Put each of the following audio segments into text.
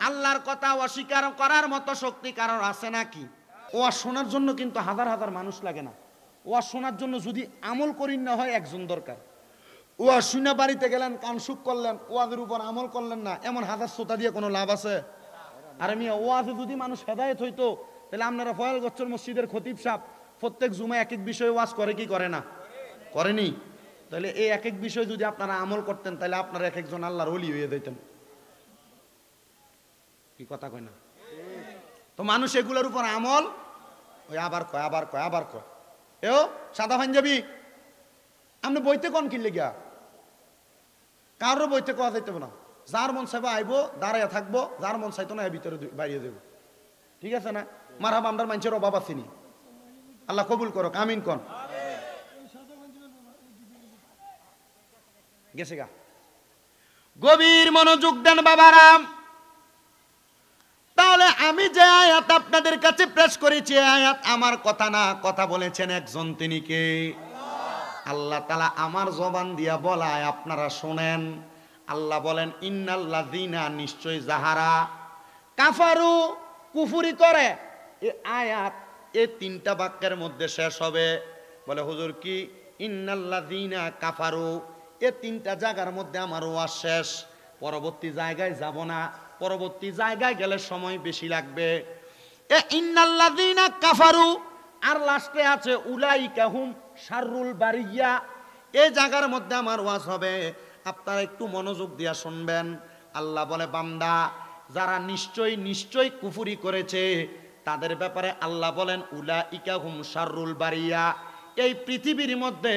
আল্লাহর কথা অস্বীকার করার মতো শক্তি কারোর আছে নাকি? ওয়াজ শোনার জন্য কিন্তু হাজার হাজার মানুষ লাগে না। ওয়াজ শোনার জন্য যদি আমল করি না হয় একজন দরকার। ওয়াজ শুনে বাড়িতে গেলেন, কানসুক করলেন, ওয়াজের উপর আমল করলেন না, এমন হাজার শ্রোতা দিয়ে কোনো লাভ আছে? আর মিয়া ওয়াজে যদি মানুষ হেদায়েত হইতো তাহলে আপনারা ফয়লগচ্ছর মসজিদের খতিব সাহেব প্রত্যেক জুমায় এক এক বিষয়ে ওয়াজ করে কি করে না? করেনি? তাহলে এই এক এক বিষয় যদি আপনারা আমল করতেন তাহলে আপনারা এক একজন আল্লাহর ওলি হয়ে যেতেন। কি কথা কয় না? তো মানুষ এগুলোর উপর আমল ওই আবার কয় আবার কয় আবার কয়। এও সাদা পাঞ্জাবি আপনি বইতে কোন কিনলে গিয়া কারোর বইতে কোয়া যাইতে না। যার মন চাইবো আইবো, দাঁড়াইয়া থাকবো, যার মন চাইতো না ভিতরে বাইরে দেবো। ঠিক আছে না? মারহাবা, আমরার মানুষের অভাব আছেনি। আল্লাহ কবুল করো, আমিন কোন। গেছে গা। গভীর মনোযোগ দেন বাবারাম। তাহলে আমি যে আয়াত আপনাদের কাছে পেশ করেছি, আয়াত আমার কথা না, কথা বলেছেন একজন, তিনি কে? আল্লাহ তাআলা আমার জবান দিয়া বলায় আপনারা শোনেন। আল্লাহ বলেন ইন্নাল্লাযীনা, নিশ্চয় যাহারা কাফারু, কুফরি করে। এই আয়াত এই তিনটা বাক্যের মধ্যে শেষ হবে। বলে হুজুর কি ইন্নাল্লাযীনা কাফারু, এই তিনটা জায়গার মধ্যে আমার ওয়াজ শেষ, পরবর্তী জায়গায় যাব না, পরবর্তী জায়গায় গেলে সময় বেশি লাগবে। এ ইন্নাল্লাযীনা কাফারু আর লাস্টে আছে উলাইকা হুম শাররুল বারিয়া। এই জায়গার মধ্যে আমার ওয়াজ হবে, আপনারা একটু মনোযোগ দিয়া শুনবেন। আল্লাহ বলে বান্দা যারা নিশ্চয় নিশ্চয় কুফরি করেছে তাদের ব্যাপারে আল্লাহ বলেন উলাইকা হুম শাররুল বারিয়া। এই পৃথিবীর মধ্যে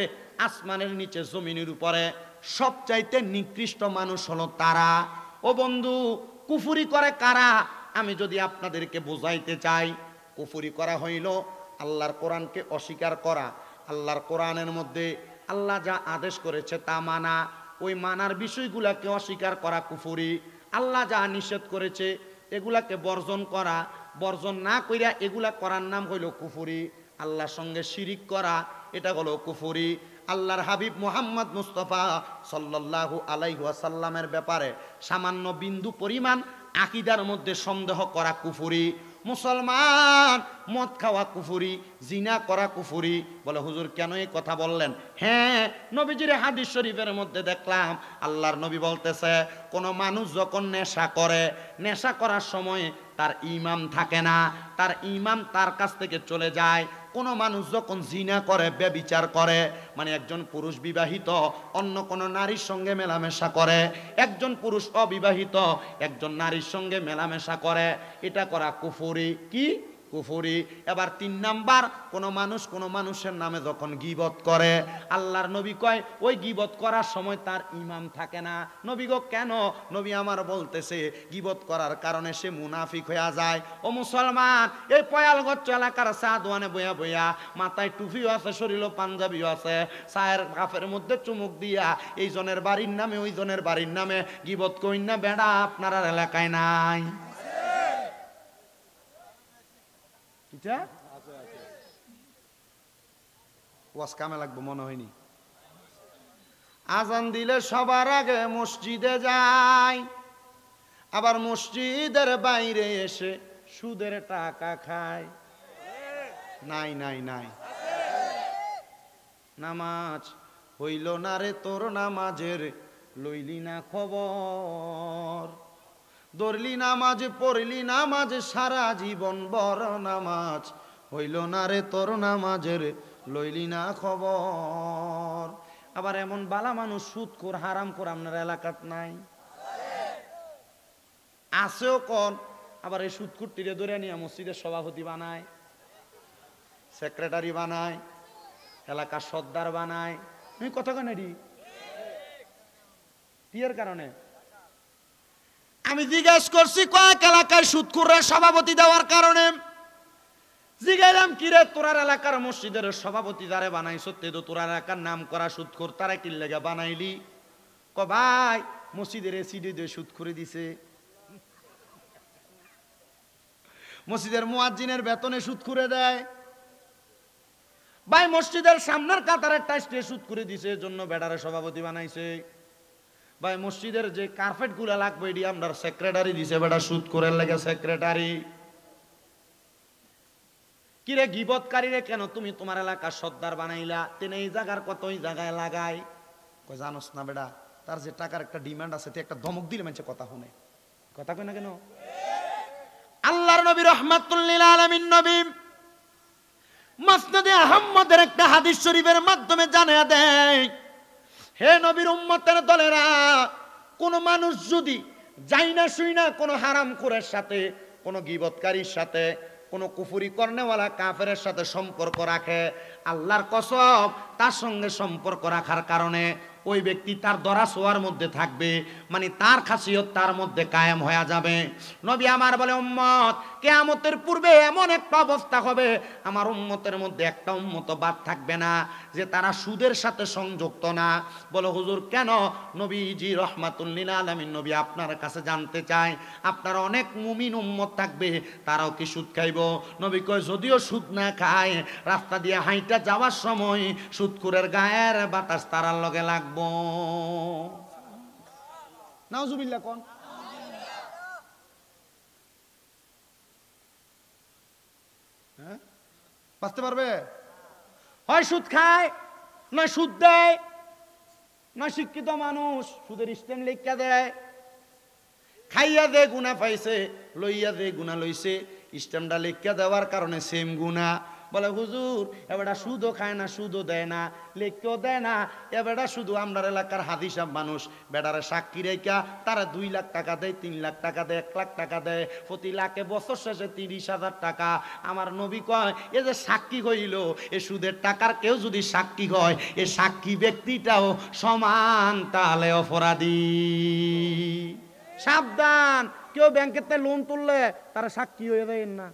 আসমানের নিচে জমিনের উপরে সবচাইতে নিকৃষ্ট মানুষ হলো তারা। ও বন্ধু, কুফরি করে কারা? আমি যদি আপনাদেরকে বোঝাইতে চাই, কুফরি করা হইল আল্লাহর কোরআনকে অস্বীকার করা। আল্লাহর কোরআনের মধ্যে আল্লাহ যা আদেশ করেছে তা মানা, ওই মানার বিষয়গুলাকে অস্বীকার করা কুফরি। আল্লাহ যা নিষেধ করেছে এগুলাকে বর্জন করা, বর্জন না কইরা এগুলা করার নাম হইল কুফরি। আল্লাহর সঙ্গে শিরিক করা, এটা হলো কুফরি। আল্লাহর হাবিব মুহাম্মদ মুস্তাফা সাল্লাল্লাহু আলাইহি ওয়াসাল্লামের ব্যাপারে সামান্য বিন্দু পরিমাণ আকীদার মধ্যে সন্দেহ করা কুফরি। মুসলমান মদ খাওয়া কুফরি, জিনা করা কুফরি। বলে হুজুর কেন এই কথা বললেন? হ্যাঁ, নবীজির হাদিস শরীফের মধ্যে দেখলাম আল্লাহর নবী বলতেছে কোন মানুষ যখন নেশা করে, নেশা করার সময় তার ঈমান থাকে না, তার ঈমান তার কাছ থেকে চলে যায়। কোন মানুষ যখন জিনা করে, ব্যভিচার করে, মানে একজন পুরুষ বিবাহিত অন্য কোন নারীর সঙ্গে মেলামেশা করে, একজন পুরুষ অবিবাহিত একজন নারীর সঙ্গে মেলামেশা করে, এটা করা কুফরি। কি কুফরি? এবার 3 নাম্বার, কোন মানুষ কোন মানুষের নামে যখন গীবত করে, আল্লাহর নবী কয় ওই গীবত করার সময় তার ঈমান থাকে না। নবী গো কেন? নবী আমার বলতেছে গীবত করার কারণে সে মুনাফিক হয়ে যায়। ও মুসলমান, এই পয়ালগঞ্জ এলাকার চা দোয়ানে বইয়া বইয়া মাথায় টুপিও আছে, শরীরও পাঞ্জাবিও আছে, চায়ের কাপের মধ্যে চুমুক দিয়া এই জনের বাড়ির নামে ওই জনের বাড়ির নামে গীবত কইন না বেড়া আপনার এলাকায় নাই? ওয়াজ কামে লাগবে মনে হয়নি। আজান দিলে সবার আগে মসজিদে যায়, আবার মসজিদের বাইরে এসে সুদের টাকা খায়। নাই নাই নাই। নামাজ হইল না রে তোর, নামাজের লইলি না খবর, ধরলি নামাজ পড়লি নামাজ সারা জীবন বড়, নামাজ হইল না রে তোর, নামাজের লইলি না খবর। আবার এমন বালা মানুষ সুদখোর হারামখোর আপনার এলাকাত নাই? আছেও কোন? আবার এই সুদখোরটিরে ধরে নিয়ে মসজিদের সভাপতি বানায়, সেক্রেটারি বানায়, এলাকার সর্দার বানায়। আমি কথা কেন টিয়ার কারণে আমি জিজ্ঞেস করছি কয়েক এলাকায় সুদখোররা সভাপতি দেওয়ার কারণে। জিজ্ঞাসলাম কিরে তোরার এলাকার মসজিদের সভাপতি যারে বানাইছ তে তো তোর এলাকার নাম করা সুদখোর, তারা কি লেগে বানাইলি? ক ভাই মসজিদের এসিডি দিয়ে সুদখোরি দিছে, মসজিদের মুয়াজ্জিনের বেতনে সুদখোরে দেয়, ভাই মসজিদের সামনের কাতারের টাইস দিয়ে সুদখোরি দিছে, এজন্য বেডারে সভাপতি বানাইছে। ভাই মসজিদের যে কার্পেট গুলা লাগবে এটি আমরা সেক্রেটারি দিছে বেটা সুদ করে লাগে সেক্রেটারি। কিরে গিবতকারী রে কেন তুমি তোমার এলাকার সর্দার বানাইলা? তেনে এই জায়গার কত ওই জায়গায় লাগাই। কই জানোস না বেটা, তার যে টাকার একটা ডিমান্ড আছে, তুই একটা ধমক দিলে মানুষে কথা শুনে। কথা কই না কেন? আল্লাহর নবী রাহমাতুল লিল আলামিন নবী মুসনাদে আহমদের একটা হাদিস শরীফের মাধ্যমে জানিয়ে দেয়, হে নবীর উম্মতের দলেরা, কোন মানুষ যদি যাই না শুই না কোন হারামখোরের সাথে, কোন গীবতকারীর সাথে, কোন কুফরি করনেওয়ালা কাফেরের সাথে সম্পর্ক রাখে, আল্লাহর কসম তার সঙ্গে সম্পর্ক রাখার কারণে ওই ব্যক্তি তার দরা ছোঁয়ার মধ্যে থাকবে, মানে তার খাসিয়ত তার মধ্যে কায়েম হয়ে যাবে। নবী আমার বলে, উম্মত কিয়ামতের পূর্বে এমন একটা অবস্থা হবে, আমার উম্মতের মধ্যে একটা উম্মত বাদ থাকবে না যে তারা সুদের সাথে সংযুক্ত না। বলো হুজুর কেন? নবীজি রাহমাতুল লিল আলামিন নবী আপনার কাছে জানতে চাই, আপনার অনেক মুমিন উম্মত থাকবে, তারাও কি সুদ খাইব? নবী কয়, যদিও সুদ না খায়, রাস্তা দিয়ে হাইটা যাওয়ার সময় সুদখোরের গায়ের বাতাস তারার লগে লাগবে। নাউজুবিল্লাহ কোন? হ্যাঁ বাঁচতে পারবে? হয় সুদ খায়, নয় সুদ দেয়, নয় শিক্ষিত মানুষ সুদের স্ট্যাম্প লিখা দেয়, খাইয়া দে গুনাহ পাইছে, লইয়া দে গুনাহ লইছে, স্ট্যাম্পটা লিখা দেওয়ার কারণে সেম গুনাহ। বলে হুজুর এবারটা সুদও খায় না, সুদও দেয় না, লেখকেও দেয় না, এবারটা শুধু আমরা এলাকার হাদিসাব মানুষ বেটারে সাক্ষী রেখা তারা 2 লাখ টাকা দেয়, 3 লাখ টাকা দেয়, 1 লাখ টাকা দেয়, প্রতি লাখে বছর শেষে 30,000 টাকা। আমার নবী কয়, এ যে সাক্ষী হইল, এ সুদের টাকার কেউ যদি সাক্ষী হয়, এ সাক্ষী ব্যক্তিটাও সমান তাহলে অপরাধী। সাবধান, কেউ ব্যাংকেতে লোন তুললে তারা সাক্ষী হয়ে দেয় না।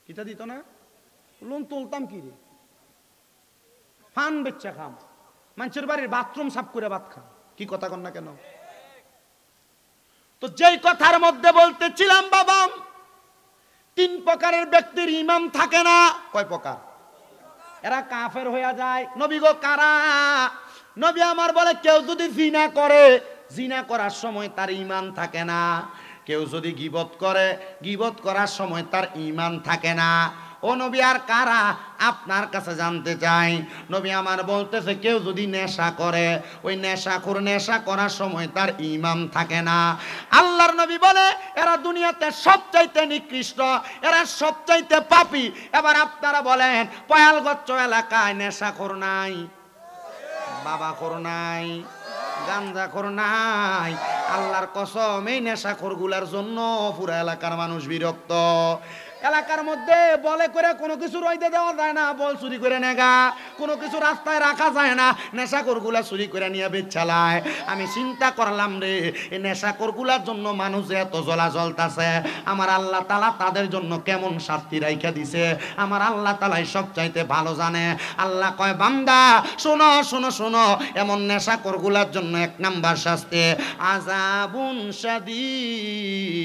কিটা দিত না? লোন তুলতাম কি রে? ফান বেচ্চা খাম, মানুষের বাড়ির বাথরুম সাফ করে ভাত খাম। কি কথা কন না কেন? তো যেই কথার মধ্যে বলতেছিলাম বাবা, 3 প্রকারের ব্যক্তির ইমাম থাকে না। কয় প্রকার? এরা কাফের হয়ে যায়। নবী গো কারা? নবী আমার বলে, কেউ যদি জিনা করে, জিনা করার সময় তার ঈমান থাকে না। কেউ যদি গীবত করে, গীবত করার সময় তার ঈমান থাকে না। ও নবী আর কারা? আপনার কাছে জানতে চাই। নবী আমার বলতেছে, কেউ যদি নেশা করে, ওই নেশাখোর নেশা করার সময় তার ঈমান থাকে না। আল্লাহর নবী বলে, এরা দুনিয়াতে সবচাইতে নিকৃষ্ট, এরা সবচাইতে পাপী। এবার আপনারা বলেন, পয়ালগচ্চ এলাকায় নেশাখোর নাই, বাবাখোর নাই, গাঞ্জাখোর নাই? আল্লাহর কসম এই নেশাখোর গুলার জন্য পুরা এলাকার মানুষ বিরক্ত। এলাকার মধ্যে বলে করে কোনো কিছু রইতে দেওয়া যায় না, বল চুরি করে নেগা, কোনো কিছু রাস্তায় রাখা যায় না, নেশাখোরগুলা চুরি করে নিয়ে বেচালায়। আমি চিন্তা করলাম রে, এই নেশাখোরগুলার জন্য মানুষ এত জ্বলা জ্বলতাছে, আমার আল্লাহ তাআলা তাদের জন্য কেমন শাস্তি রাইখা দিছে, আমার আল্লাহ তাআলাই সবচাইতে ভালো জানে। আল্লাহ কয়, বান্দা শোনো শোনো শোনো, এমন নেশাখোরগুলার জন্য 1 নাম্বার শাস্তি আযাবুন শাদীদ,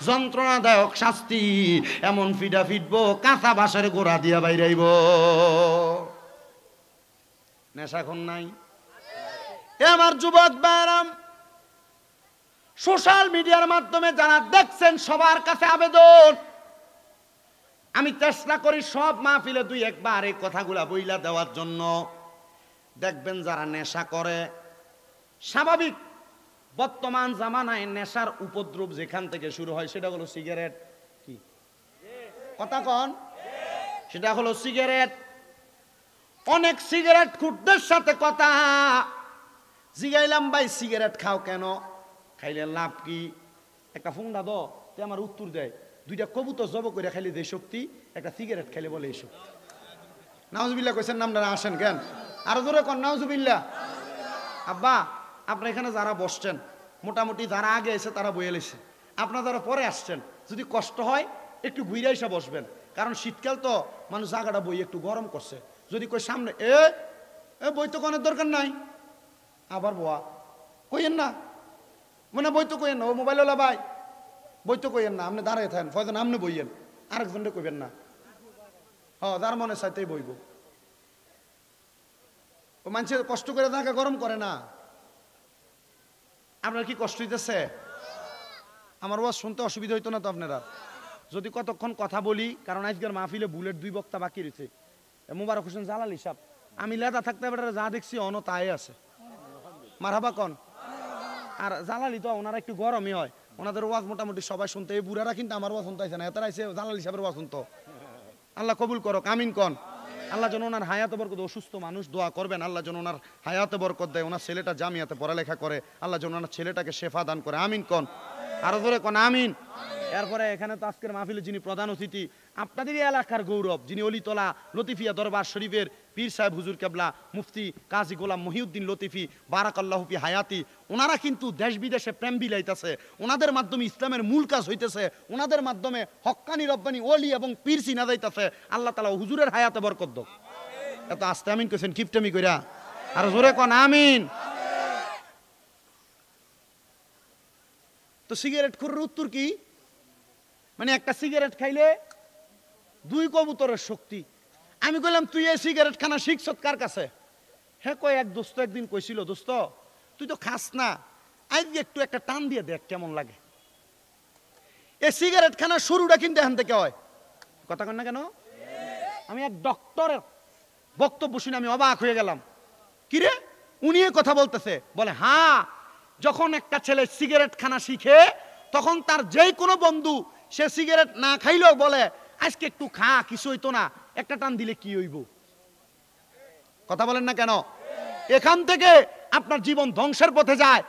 যন্ত্রণাদায়ক শাস্তি। এমন ফিডা ফিটবো, কাঁচা বাঁশের গোড়া দিয়া বাইরাইব। নেশাখোর নাই? এ আমার যুবক ভাইরা, সোশ্যাল মিডিয়ার মাধ্যমে যারা দেখছেন সবার কাছে আবেদন, আমি চেষ্টা করি সব মাহফিলে 2-1 বার এই কথাগুলা বইলা দেওয়ার জন্য। দেখবেন যারা নেশা করে, স্বাভাবিক বর্তমান জামানায় নেশার উপদ্রব যেখান থেকে শুরু হয় সেটা হলো সিগারেট। কি কথা কন? সেটা হলো সিগারেট। অনেক সিগারেট খুঁটদের সাথে কথা জিগাইলাম, ভাই সিগারেট খাও কেন? খাইলে লাভ কি? একটা ফুংডা দো, তে আমার উত্তর দেয়, 2টা কবুতর জব করে খাইলে যে শক্তি, একটা সিগারেট খাইলে বলে এই শক্তি। নাউজুবিল্লাহ কইছেন না? আপনারা আসেন কেন? আরো জোরে কন নাউজুবিল্লাহ। আব্বা আপনার এখানে যারা বসছেন, মোটামুটি যারা আগে এসে তারা বইয়ে লেছে, আপনারা যারা পরে আসছেন, যদি কষ্ট হয় একটু ঘুরে এসে বসবেন, কারণ শীতকাল তো মানুষ জায়গাটা বই একটু গরম করছে। যদি কই সামনে এ বই তো কোনের দরকার নাই, আবার বোয়া কইেন না, মানে বই তো কইেন না, ও মোবাইলওয়ালা ভাই বই তো কইেন না, আপনি দাঁড়ায় থাকেন, ফয়জন আপনি বইয়েন, আরেকজনটা কইবেন না। যার মনে চাইতেই বইব। ও মানুষের কষ্ট করে থাকা গরম করে না। আপনার কি কষ্ট হইতেছে? আমার ওয়াজ শুনতে অসুবিধা হইতো না তো আপনারা যদি কতক্ষণ কথা বলি? কারণ আজকের মাহফিলে বুলেট 2 বক্তা বাকি রয়েছে। মোবারক হোসেন জালালি সাহেব, আমি লেদা থাকতে পারে যা দেখছি অন তাই আছে। মারহাবা কন। আর জালালি তো ওনারা একটু গরমই হয়, ওনাদের ওয়াজ মোটামুটি সবাই শুনতে। এই বুড়ারা কিন্তু আমার ওয়াজ শুনতে না, এতারা আইছে জালালি সাহেবের ওয়াজ শুনতো। আল্লাহ কবুল করক, আমিন কন। আল্লাহ যেন ওনার হায়াতে বরকত, অসুস্থ মানুষ দোয়া করবেন আল্লাহ যেন ওনার হায়াতে বরকত দেয়, ওনার ছেলেটা জামিয়াতে পড়ালেখা করে, আল্লাহ যেন ওনার ছেলেটাকে শেফা দান করে, আমিন কন। আরো ধরে কন আমিন। এরপরে এখানে তো আজকের মাহফিলে যিনি প্রধান অতিথি, আপনাদের এলাকার গৌরব, যিনি অলিতলা লতিফিয়া দরবার শরীফের পীর সাহেব হুজুর কেবলা মুফতি কাজী গোলাম মহিউদ্দিন লতিফি বারাকাল্লাহু ফি হায়াতি, ওনারা কিন্তু দেশ বিদেশে প্রেম বিলাইতেছে, ওনাদের মাধ্যমে ইসলামের মূল কাজ হইতেছে, ওনাদের মাধ্যমে হক্কানি রব্বানি ওলি এবং পীর চিনা যাইতেছে। আল্লাহ তাআলা হুজুরের হায়াতে বরকত দাও। এত আস্তে আমিন কইছেন কিপটামি কইরা, আর জোরে কন আমিন। তো সিগারেট খোরের উত্তর কি? মানে একটা সিগারেট খাইলে 2 কবুতরের শক্তি। আমি কইলাম তুই এই সিগারেট খানা শিখছ কার কাছে? হ্যাঁ কয় এক দোস্ত একদিন কইছিল, দোস্ত তুই তো খাস না, আজকে একটু একটা টান দিয়ে দেখ কেমন লাগে। এই সিগারেট খানা শুরুটা কিন্তু এখান থেকে হয়। কথা কন না কেন? আমি এক ডক্টরের বক্তব্য শুনে আমি অবাক হয়ে গেলাম। কিরে উনি কথা বলতেছে, বলে হ্যাঁ, যখন একটা ছেলে সিগারেট খানা শিখে তখন তার যেই কোনো বন্ধু সে সিগারেট না খাইলেও বলে আজকে একটু খা, কিছু হইতো না, একটা টান দিলে কি হইব। কথা বলেন না কেন? এখান থেকে আপনার জীবন ধ্বংসের পথে যায়।